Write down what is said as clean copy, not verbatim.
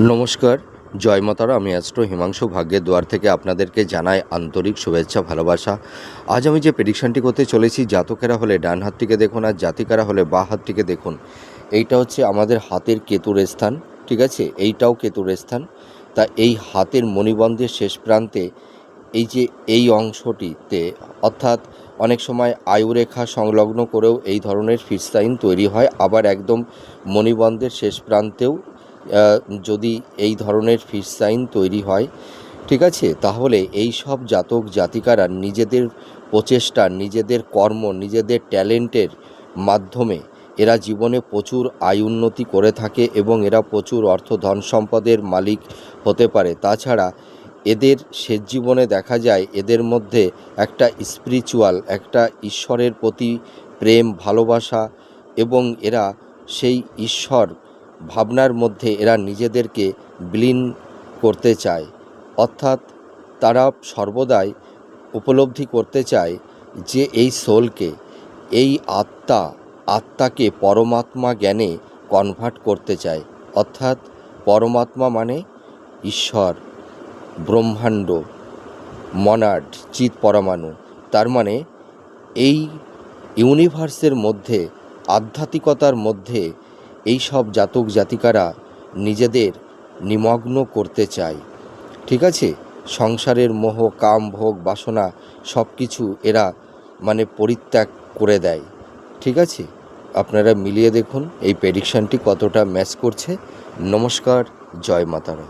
নমস্কার, জয় মাতারা। আমি অ্যাস্ট্রো হিমাংশু ভাগ্যের দুয়ার থেকে আপনাদেরকে জানাই আন্তরিক শুভেচ্ছা, ভালোবাসা। আজ আমি যে প্রেডিকশানটি করতে চলেছি, জাতকেরা হলে ডান হাতটিকে দেখুন আর জাতিকারা হলে বাঁ হাতটিকে দেখুন। এইটা হচ্ছে আমাদের হাতের কেতুর স্থান, ঠিক আছে? এইটাও কেতুর স্থান। তা এই হাতের মণিবন্ধের শেষ প্রান্তে এই অংশটিতে, অর্থাৎ অনেক সময় আয়ুরেখা সংলগ্ন করেও এই ধরনের ফিটসাইন তৈরি হয়, আবার একদম মণিবন্ধের শেষ প্রান্তেও যদি এই ধরনের ফিটসাইন তৈরি হয়, ঠিক আছে, তাহলে এই সব জাতক জাতিকারা নিজেদের প্রচেষ্টা, নিজেদের কর্ম, নিজেদের ট্যালেন্টের মাধ্যমে এরা জীবনে প্রচুর আয় উন্নতি করে থাকে এবং এরা প্রচুর অর্থ ধন সম্পদের মালিক হতে পারে। তাছাড়া এদের শেষ জীবনে দেখা যায় এদের মধ্যে একটা স্পিরিচুয়াল, একটা ঈশ্বরের প্রতি প্রেম, ভালোবাসা, এবং এরা সেই ঈশ্বর ভাবনার মধ্যে এরা নিজেদেরকে বিলীন করতে চায়। অর্থাৎ তারা সর্বদাই উপলব্ধি করতে চায় যে এই সোলকে, এই আত্মাকে পরমাত্মা জ্ঞানে কনভার্ট করতে চায়। অর্থাৎ পরমাত্মা মানে ঈশ্বর, ব্রহ্মাণ্ড, মনাড, চিৎ পরমাণু। তার মানে এই ইউনিভার্সের মধ্যে, আধ্যাত্মিকতার মধ্যে এই সব জাতক জাতিকারা নিজেদের নিমগ্ন করতে চায়, ঠিক আছে? সংসারের মোহ, কাম, ভোগ, বাসনা সব কিছু এরা পরিত্যাগ করে দেয়, ঠিক আছে? আপনারা মিলিয়ে দেখুন এই প্রেডিকশানটি কতটা ম্যাচ করছে। নমস্কার, জয় মাতারা।